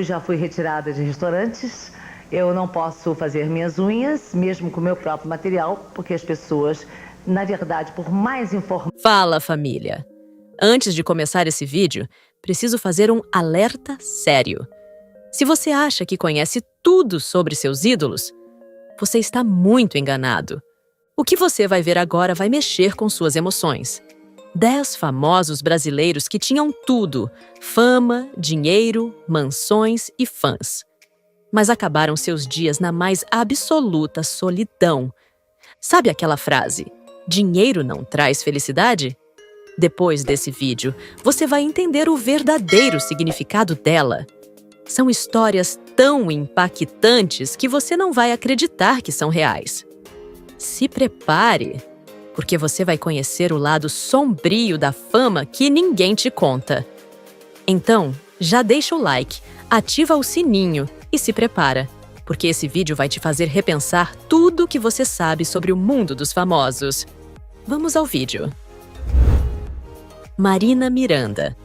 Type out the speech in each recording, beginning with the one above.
Já fui retirada de restaurantes. Eu não posso fazer minhas unhas, mesmo com o meu próprio material, porque as pessoas, na verdade, por mais informação... Fala, família! Antes de começar esse vídeo, preciso fazer um alerta sério. Se você acha que conhece tudo sobre seus ídolos, você está muito enganado. O que você vai ver agora vai mexer com suas emoções. 10 famosos brasileiros que tinham tudo: fama, dinheiro, mansões e fãs. Mas acabaram seus dias na mais absoluta solidão. Sabe aquela frase, dinheiro não traz felicidade? Depois desse vídeo, você vai entender o verdadeiro significado dela. São histórias tão impactantes que você não vai acreditar que são reais. Se prepare, porque você vai conhecer o lado sombrio da fama que ninguém te conta. Então, já deixa o like, ativa o sininho e se prepara, porque esse vídeo vai te fazer repensar tudo o que você sabe sobre o mundo dos famosos. Vamos ao vídeo. Marina Miranda.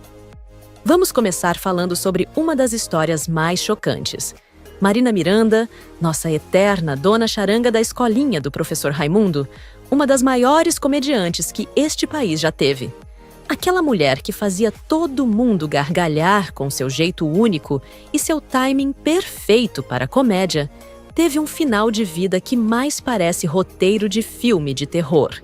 Vamos começar falando sobre uma das histórias mais chocantes. Marina Miranda, nossa eterna dona charanga da escolinha do professor Raimundo, uma das maiores comediantes que este país já teve. Aquela mulher que fazia todo mundo gargalhar com seu jeito único e seu timing perfeito para a comédia, teve um final de vida que mais parece roteiro de filme de terror.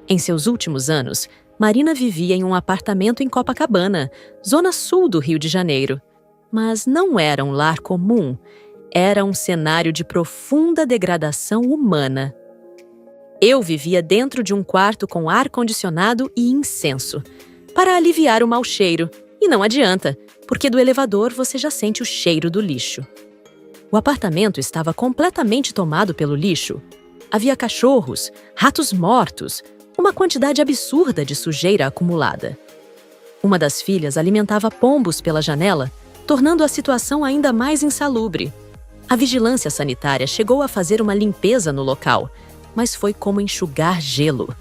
Em seus últimos anos, Marina vivia em um apartamento em Copacabana, zona sul do Rio de Janeiro. Mas não era um lar comum, era um cenário de profunda degradação humana. Eu vivia dentro de um quarto com ar-condicionado e incenso, para aliviar o mau cheiro, e não adianta, porque do elevador você já sente o cheiro do lixo. O apartamento estava completamente tomado pelo lixo. Havia cachorros, ratos mortos, uma quantidade absurda de sujeira acumulada. Uma das filhas alimentava pombos pela janela, tornando a situação ainda mais insalubre. A vigilância sanitária chegou a fazer uma limpeza no local, mas foi como enxugar gelo.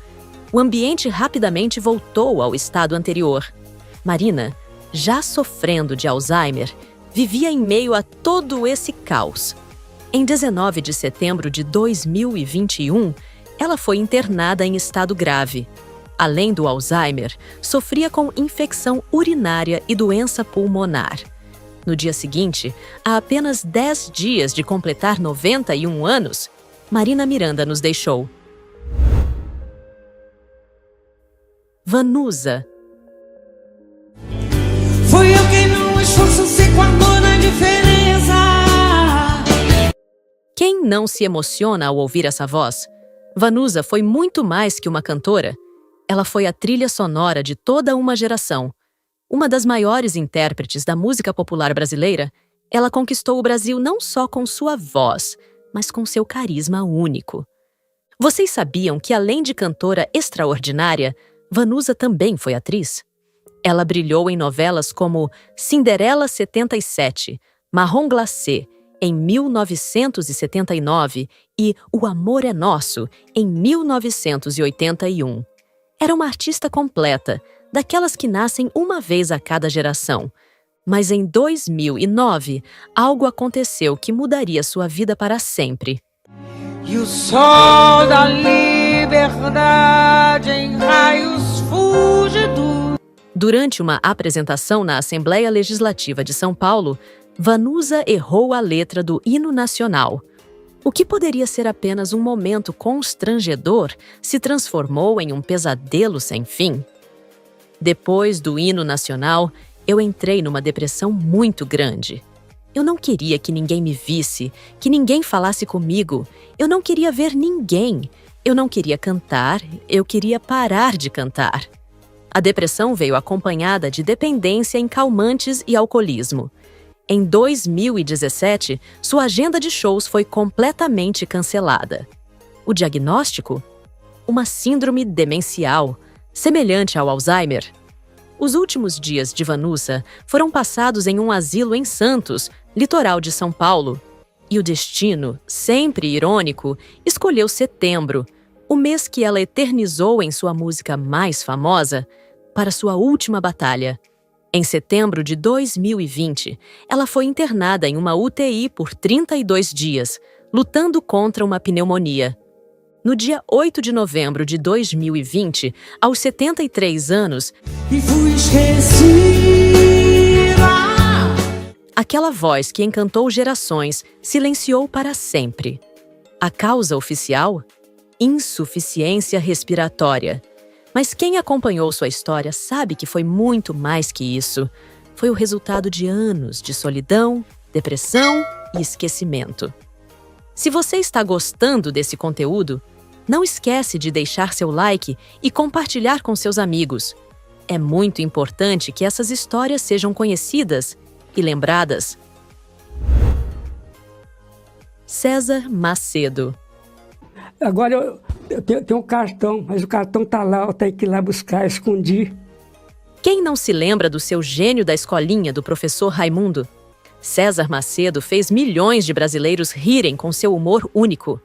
O ambiente rapidamente voltou ao estado anterior. Marina, já sofrendo de Alzheimer, vivia em meio a todo esse caos. Em 19 de setembro de 2021, ela foi internada em estado grave. Além do Alzheimer, sofria com infecção urinária e doença pulmonar. No dia seguinte, a apenas 10 dias de completar 91 anos, Marina Miranda nos deixou. Vanusa. Fui eu quem no esforço se guardou na diferença. Quem não se emociona ao ouvir essa voz? Vanusa foi muito mais que uma cantora. Ela foi a trilha sonora de toda uma geração. Uma das maiores intérpretes da música popular brasileira, ela conquistou o Brasil não só com sua voz, mas com seu carisma único. Vocês sabiam que, além de cantora extraordinária, Vanusa também foi atriz? Ela brilhou em novelas como Cinderela 77, Marrom Glacé, em 1979, e O Amor é Nosso, em 1981. Era uma artista completa, daquelas que nascem uma vez a cada geração. Mas em 2009, algo aconteceu que mudaria sua vida para sempre. E o sol da liberdade em raios fúlgidos. Durante uma apresentação na Assembleia Legislativa de São Paulo, Vanusa errou a letra do hino nacional. O que poderia ser apenas um momento constrangedor se transformou em um pesadelo sem fim. Depois do hino nacional, eu entrei numa depressão muito grande. Eu não queria que ninguém me visse, que ninguém falasse comigo. Eu não queria ver ninguém. Eu não queria cantar, eu queria parar de cantar. A depressão veio acompanhada de dependência em calmantes e alcoolismo. Em 2017, sua agenda de shows foi completamente cancelada. O diagnóstico? Uma síndrome demencial, semelhante ao Alzheimer. Os últimos dias de Vanusa foram passados em um asilo em Santos, litoral de São Paulo. E o destino, sempre irônico, escolheu setembro, o mês que ela eternizou em sua música mais famosa, para sua última batalha. Em setembro de 2020, ela foi internada em uma UTI por 32 dias, lutando contra uma pneumonia. No dia 8 de novembro de 2020, aos 73 anos, E fui esquecida. aquela voz que encantou gerações silenciou para sempre. A causa oficial? Insuficiência respiratória. Mas quem acompanhou sua história sabe que foi muito mais que isso. Foi o resultado de anos de solidão, depressão e esquecimento. Se você está gostando desse conteúdo, não esquece de deixar seu like e compartilhar com seus amigos. É muito importante que essas histórias sejam conhecidas e lembradas. César Macedo. Agora eu tenho um cartão, mas o cartão tá lá, eu tenho que ir lá buscar, escondi. Quem não se lembra do seu gênio da escolinha do professor Raimundo? César Macedo fez milhões de brasileiros rirem com seu humor único.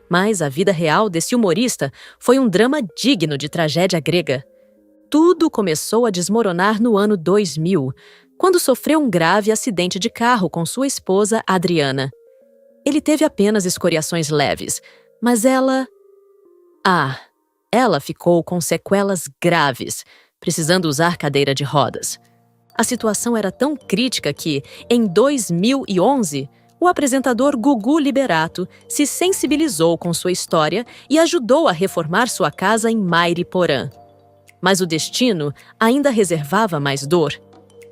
Mas a vida real desse humorista foi um drama digno de tragédia grega. Tudo começou a desmoronar no ano 2000, quando sofreu um grave acidente de carro com sua esposa Adriana. Ele teve apenas escoriações leves, mas ela ficou com sequelas graves, precisando usar cadeira de rodas. A situação era tão crítica que, em 2011, o apresentador Gugu Liberato se sensibilizou com sua história e ajudou a reformar sua casa em Mairiporã. Mas o destino ainda reservava mais dor.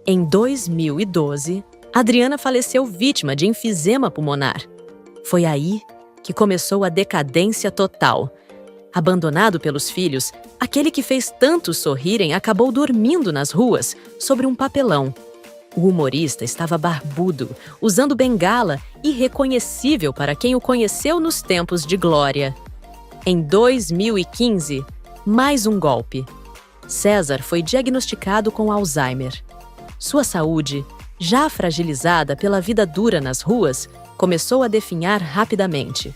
Em 2012, Adriana faleceu vítima de enfisema pulmonar. Foi aí que começou a decadência total. Abandonado pelos filhos, aquele que fez tantos sorrirem acabou dormindo nas ruas, sobre um papelão. O humorista estava barbudo, usando bengala, irreconhecível para quem o conheceu nos tempos de glória. Em 2015, mais um golpe. César foi diagnosticado com Alzheimer. Sua saúde, já fragilizada pela vida dura nas ruas, começou a definhar rapidamente.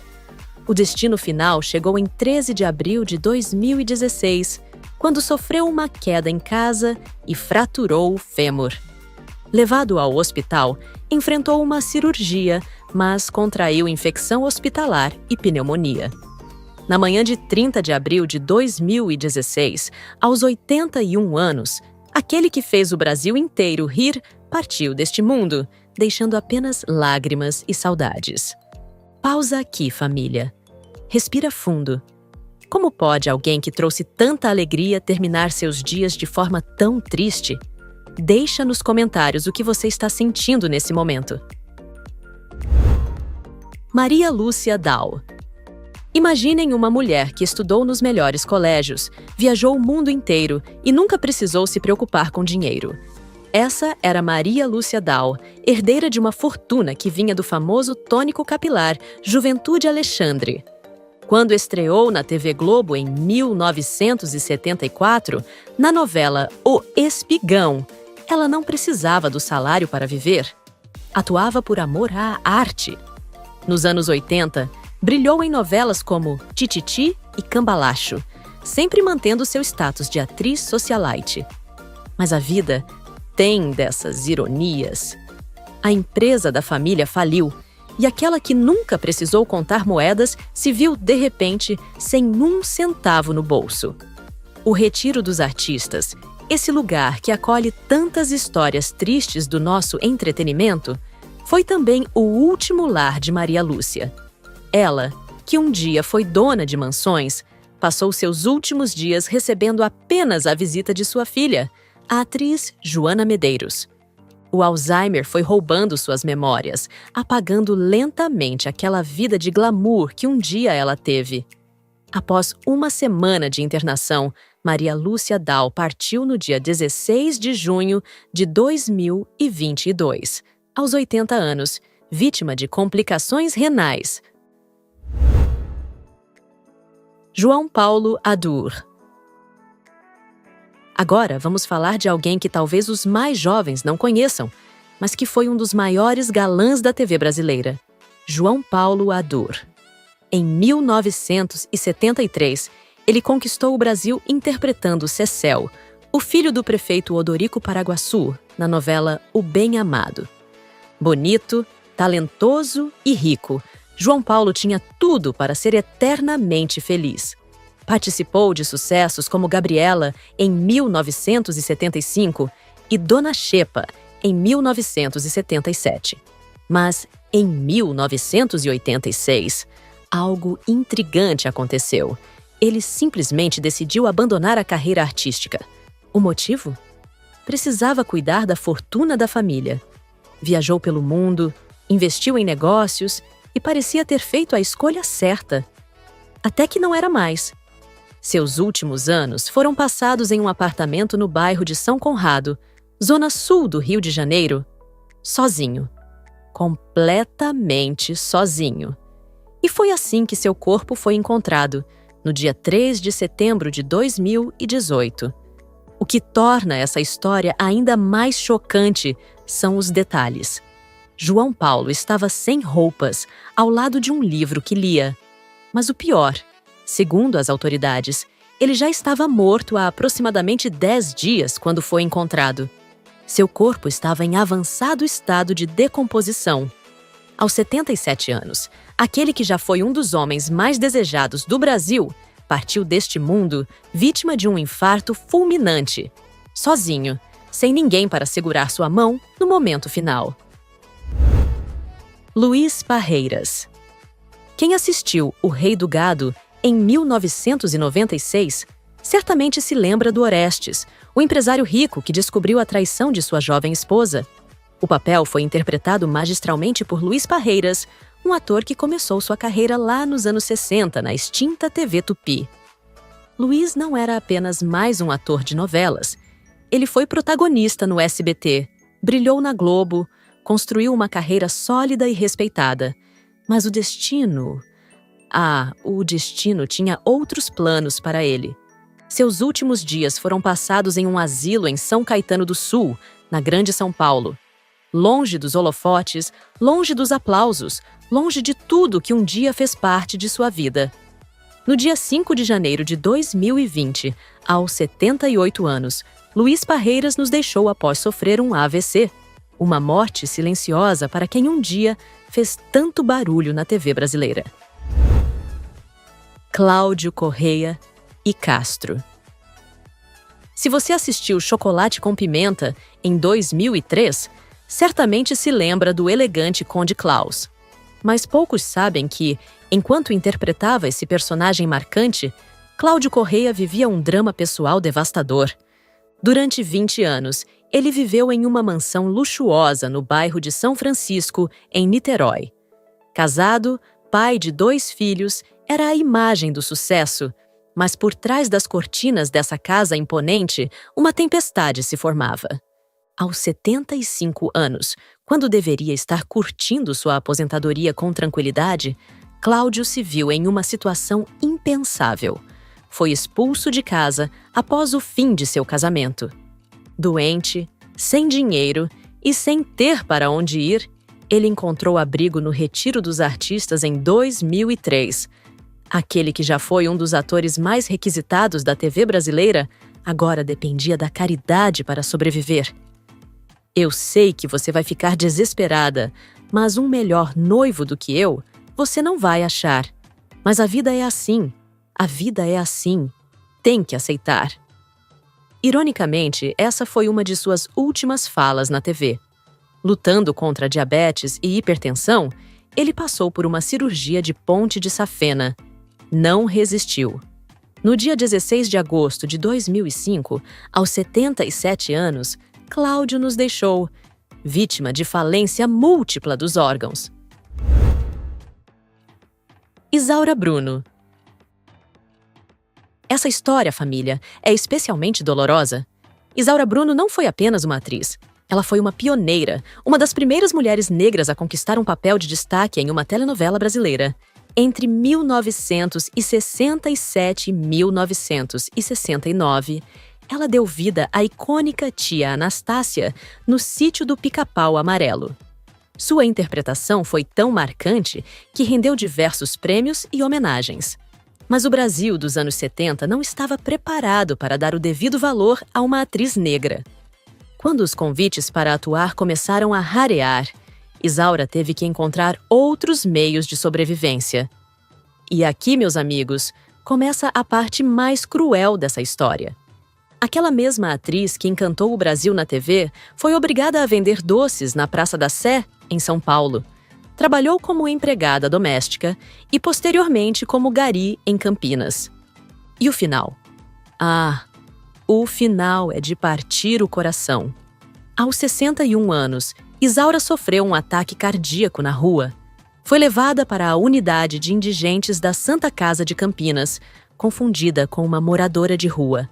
O destino final chegou em 13 de abril de 2016, quando sofreu uma queda em casa e fraturou o fêmur. Levado ao hospital, enfrentou uma cirurgia, mas contraiu infecção hospitalar e pneumonia. Na manhã de 30 de abril de 2016, aos 81 anos, aquele que fez o Brasil inteiro rir partiu deste mundo, deixando apenas lágrimas e saudades. Pausa aqui, família. Respira fundo. Como pode alguém que trouxe tanta alegria terminar seus dias de forma tão triste? Deixa nos comentários o que você está sentindo nesse momento. Maria Lúcia Dal. Imaginem uma mulher que estudou nos melhores colégios, viajou o mundo inteiro e nunca precisou se preocupar com dinheiro. Essa era Maria Lúcia Dal, herdeira de uma fortuna que vinha do famoso tônico capilar Juventude Alexandre. Quando estreou na TV Globo em 1974, na novela O Espigão, ela não precisava do salário para viver. Atuava por amor à arte. Nos anos 80, brilhou em novelas como Tititi e Cambalacho, sempre mantendo seu status de atriz socialite. Mas a vida tem dessas ironias. A empresa da família faliu e aquela que nunca precisou contar moedas se viu, de repente, sem um centavo no bolso. O Retiro dos Artistas, esse lugar que acolhe tantas histórias tristes do nosso entretenimento, foi também o último lar de Maria Lúcia. Ela, que um dia foi dona de mansões, passou seus últimos dias recebendo apenas a visita de sua filha, a atriz Joana Medeiros. O Alzheimer foi roubando suas memórias, apagando lentamente aquela vida de glamour que um dia ela teve. Após uma semana de internação, Maria Lúcia Dal partiu no dia 16 de junho de 2022, aos 80 anos, vítima de complicações renais. João Paulo Adur. Agora vamos falar de alguém que talvez os mais jovens não conheçam, mas que foi um dos maiores galãs da TV brasileira, João Paulo Adur. Em 1973, ele conquistou o Brasil interpretando Cecel, o filho do prefeito Odorico Paraguaçu, na novela O Bem Amado. Bonito, talentoso e rico, João Paulo tinha tudo para ser eternamente feliz. Participou de sucessos como Gabriela, em 1975, e Dona Xepa, em 1977. Mas, em 1986, algo intrigante aconteceu. Ele simplesmente decidiu abandonar a carreira artística. O motivo? Precisava cuidar da fortuna da família. Viajou pelo mundo, investiu em negócios e parecia ter feito a escolha certa. Até que não era mais. Seus últimos anos foram passados em um apartamento no bairro de São Conrado, zona sul do Rio de Janeiro, sozinho. Completamente sozinho. E foi assim que seu corpo foi encontrado, no dia 3 de setembro de 2018. O que torna essa história ainda mais chocante são os detalhes. João Paulo estava sem roupas, ao lado de um livro que lia. Mas o pior, segundo as autoridades, ele já estava morto há aproximadamente 10 dias quando foi encontrado. Seu corpo estava em avançado estado de decomposição. Aos 77 anos, aquele que já foi um dos homens mais desejados do Brasil partiu deste mundo vítima de um infarto fulminante, sozinho, sem ninguém para segurar sua mão no momento final. Luís Parreiras. Quem assistiu O Rei do Gado em 1996 certamente se lembra do Orestes, o empresário rico que descobriu a traição de sua jovem esposa. O papel foi interpretado magistralmente por Luís Parreiras, um ator que começou sua carreira lá nos anos 60 na extinta TV Tupi. Luís não era apenas mais um ator de novelas. Ele foi protagonista no SBT, brilhou na Globo, construiu uma carreira sólida e respeitada. Mas o destino tinha outros planos para ele. Seus últimos dias foram passados em um asilo em São Caetano do Sul, na Grande São Paulo. Longe dos holofotes, longe dos aplausos, longe de tudo que um dia fez parte de sua vida. No dia 5 de janeiro de 2020, aos 78 anos, Luís Parreiras nos deixou após sofrer um AVC, uma morte silenciosa para quem um dia fez tanto barulho na TV brasileira. Cláudio Correia e Castro. Se você assistiu Chocolate com Pimenta em 2003, certamente se lembra do elegante Conde Klaus. Mas poucos sabem que, enquanto interpretava esse personagem marcante, Cláudio Correia vivia um drama pessoal devastador. Durante 20 anos, ele viveu em uma mansão luxuosa no bairro de São Francisco, em Niterói. Casado, pai de 2 filhos, era a imagem do sucesso, mas por trás das cortinas dessa casa imponente, uma tempestade se formava. Aos 75 anos, quando deveria estar curtindo sua aposentadoria com tranquilidade, Cláudio se viu em uma situação impensável. Foi expulso de casa após o fim de seu casamento. Doente, sem dinheiro e sem ter para onde ir, ele encontrou abrigo no Retiro dos Artistas em 2003. Aquele que já foi um dos atores mais requisitados da TV brasileira, agora dependia da caridade para sobreviver. Eu sei que você vai ficar desesperada, mas um melhor noivo do que eu, você não vai achar. Mas a vida é assim. A vida é assim. Tem que aceitar. Ironicamente, essa foi uma de suas últimas falas na TV. Lutando contra diabetes e hipertensão, ele passou por uma cirurgia de ponte de safena. Não resistiu. No dia 16 de agosto de 2005, aos 77 anos, Cláudio nos deixou, vítima de falência múltipla dos órgãos. Isaura Bruno. Essa história, família, é especialmente dolorosa. Isaura Bruno não foi apenas uma atriz. Ela foi uma pioneira, uma das primeiras mulheres negras a conquistar um papel de destaque em uma telenovela brasileira. Entre 1967 e 1969, ela deu vida à icônica tia Anastácia no Sítio do Pica-Pau Amarelo. Sua interpretação foi tão marcante que rendeu diversos prêmios e homenagens. Mas o Brasil dos anos 70 não estava preparado para dar o devido valor a uma atriz negra. Quando os convites para atuar começaram a rarear, Isaura teve que encontrar outros meios de sobrevivência. E aqui, meus amigos, começa a parte mais cruel dessa história. Aquela mesma atriz que encantou o Brasil na TV foi obrigada a vender doces na Praça da Sé, em São Paulo. Trabalhou como empregada doméstica e, posteriormente, como gari em Campinas. E o final? O final é de partir o coração. Aos 61 anos, Isaura sofreu um ataque cardíaco na rua. Foi levada para a unidade de indigentes da Santa Casa de Campinas, confundida com uma moradora de rua.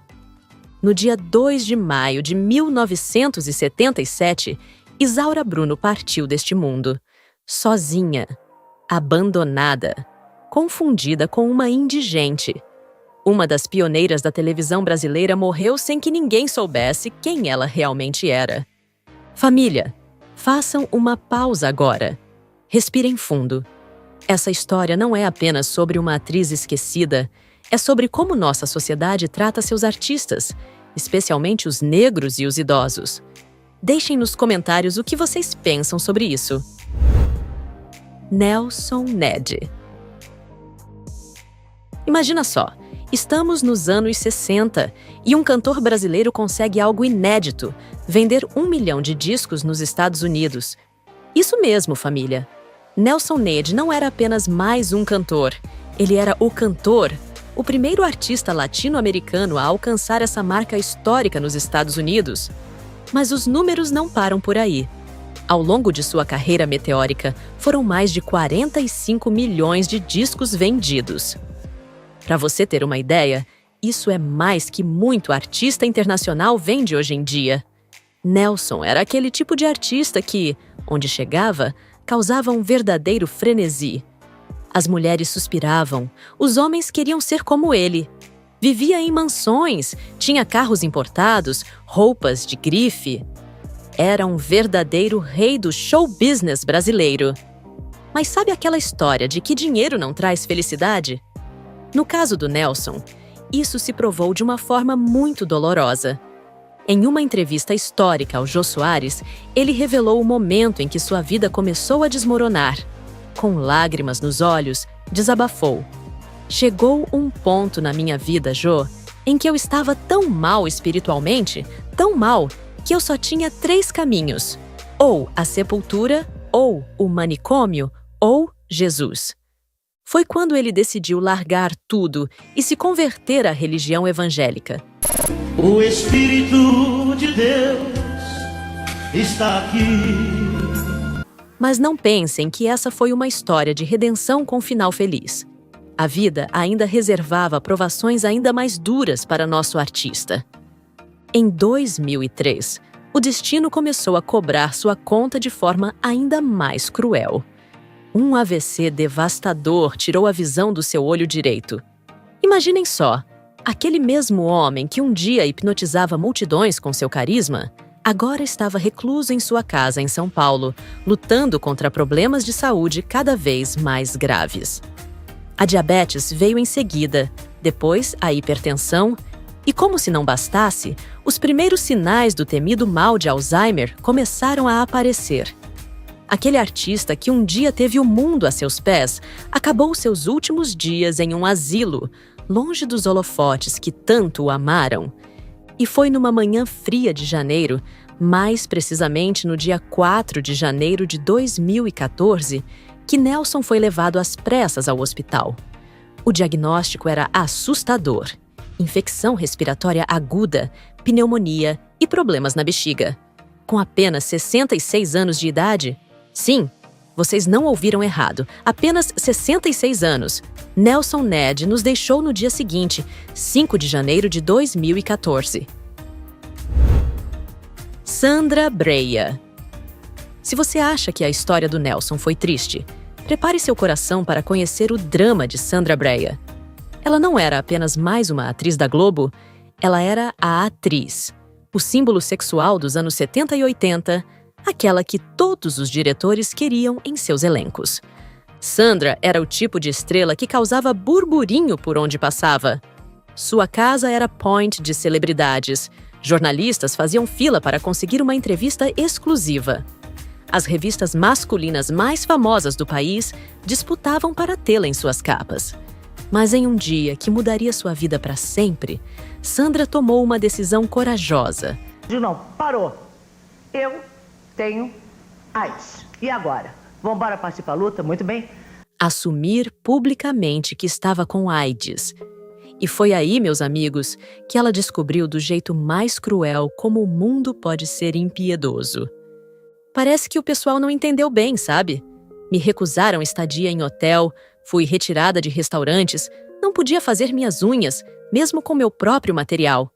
No dia 2 de maio de 1977, Isaura Bruno partiu deste mundo, sozinha, abandonada, confundida com uma indigente. Uma das pioneiras da televisão brasileira morreu sem que ninguém soubesse quem ela realmente era. Família, façam uma pausa agora. Respirem fundo. Essa história não é apenas sobre uma atriz esquecida, é sobre como nossa sociedade trata seus artistas, especialmente os negros e os idosos. Deixem nos comentários o que vocês pensam sobre isso. Nelson Ned. Imagina só, estamos nos anos 60 e um cantor brasileiro consegue algo inédito, vender 1 milhão de discos nos Estados Unidos. Isso mesmo, família. Nelson Ned não era apenas mais um cantor, ele era o cantor, o primeiro artista latino-americano a alcançar essa marca histórica nos Estados Unidos. Mas os números não param por aí. Ao longo de sua carreira meteórica, foram mais de 45 milhões de discos vendidos. Para você ter uma ideia, isso é mais que muito artista internacional vende hoje em dia. Nelson era aquele tipo de artista que, onde chegava, causava um verdadeiro frenesi. As mulheres suspiravam, os homens queriam ser como ele. Vivia em mansões, tinha carros importados, roupas de grife. Era um verdadeiro rei do show business brasileiro. Mas sabe aquela história de que dinheiro não traz felicidade? No caso do Nelson, isso se provou de uma forma muito dolorosa. Em uma entrevista histórica ao Jô Soares, ele revelou o momento em que sua vida começou a desmoronar. Com lágrimas nos olhos, desabafou. Chegou um ponto na minha vida, Jô, em que eu estava tão mal espiritualmente, tão mal, que eu só tinha 3 caminhos: ou a sepultura, ou o manicômio, ou Jesus. Foi quando ele decidiu largar tudo e se converter à religião evangélica. O Espírito de Deus está aqui. Mas não pensem que essa foi uma história de redenção com final feliz. A vida ainda reservava provações ainda mais duras para nosso artista. Em 2003, o destino começou a cobrar sua conta de forma ainda mais cruel. Um AVC devastador tirou a visão do seu olho direito. Imaginem só, aquele mesmo homem que um dia hipnotizava multidões com seu carisma, agora estava recluso em sua casa em São Paulo, lutando contra problemas de saúde cada vez mais graves. A diabetes veio em seguida, depois a hipertensão, e como se não bastasse, os primeiros sinais do temido mal de Alzheimer começaram a aparecer. Aquele artista que um dia teve o mundo a seus pés, acabou seus últimos dias em um asilo, longe dos holofotes que tanto o amaram. E foi numa manhã fria de janeiro, mais precisamente no dia 4 de janeiro de 2014, que Nelson foi levado às pressas ao hospital. O diagnóstico era assustador: infecção respiratória aguda, pneumonia e problemas na bexiga. Com apenas 66 anos de idade, sim, vocês não ouviram errado, apenas 66 anos, Nelson Ned nos deixou no dia seguinte, 5 de janeiro de 2014. Sandra Breia. Se você acha que a história do Nelson foi triste, prepare seu coração para conhecer o drama de Sandra Breia. Ela não era apenas mais uma atriz da Globo, ela era a atriz, o símbolo sexual dos anos 70 e 80, aquela que todos os diretores queriam em seus elencos. Sandra era o tipo de estrela que causava burburinho por onde passava. Sua casa era point de celebridades, Jornalistas faziam fila para conseguir uma entrevista exclusiva. As revistas masculinas mais famosas do país disputavam para tê-la em suas capas. Mas em um dia que mudaria sua vida para sempre, Sandra tomou uma decisão corajosa. Não, parou. Eu tenho AIDS. E agora? Vamos embora partir para a luta? Muito bem. Assumir publicamente que estava com AIDS. E foi aí, meus amigos, que ela descobriu do jeito mais cruel como o mundo pode ser impiedoso. Parece que o pessoal não entendeu bem, sabe? Me recusaram estadia em hotel, fui retirada de restaurantes, não podia fazer minhas unhas, mesmo com meu próprio material.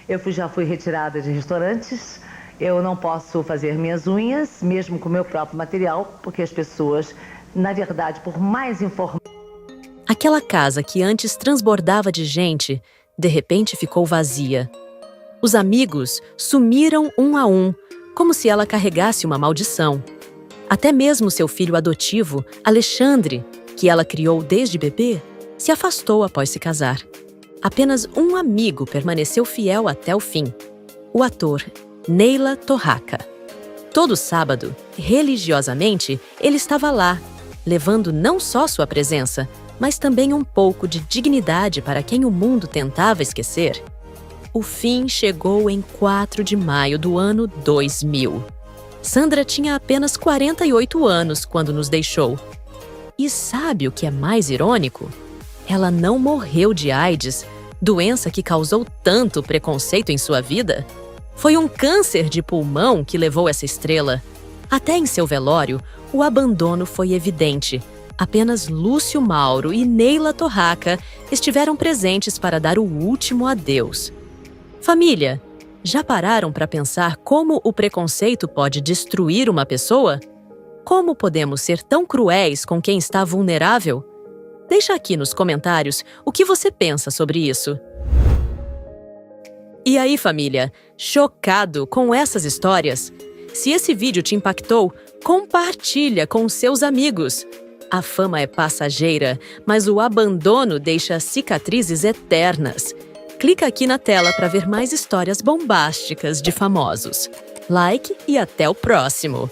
Eu já fui retirada de restaurantes, eu não posso fazer minhas unhas, mesmo com meu próprio material, porque as pessoas, na verdade, por mais informação... Aquela casa que antes transbordava de gente, de repente ficou vazia. Os amigos sumiram um a um, como se ela carregasse uma maldição. Até mesmo seu filho adotivo, Alexandre, que ela criou desde bebê, se afastou após se casar. Apenas um amigo permaneceu fiel até o fim, o ator Neila Torraca. Todo sábado, religiosamente, ele estava lá, levando não só sua presença, mas também um pouco de dignidade para quem o mundo tentava esquecer. O fim chegou em 4 de maio do ano 2000. Sandra tinha apenas 48 anos quando nos deixou. E sabe o que é mais irônico? Ela não morreu de AIDS, doença que causou tanto preconceito em sua vida. Foi um câncer de pulmão que levou essa estrela. Até em seu velório, o abandono foi evidente. Apenas Lúcio Mauro e Neila Torraca estiveram presentes para dar o último adeus. Família, já pararam para pensar como o preconceito pode destruir uma pessoa? Como podemos ser tão cruéis com quem está vulnerável? Deixa aqui nos comentários o que você pensa sobre isso. E aí, família, chocado com essas histórias? Se esse vídeo te impactou, compartilha com seus amigos. A fama é passageira, mas o abandono deixa cicatrizes eternas. Clica aqui na tela para ver mais histórias bombásticas de famosos. Like e até o próximo!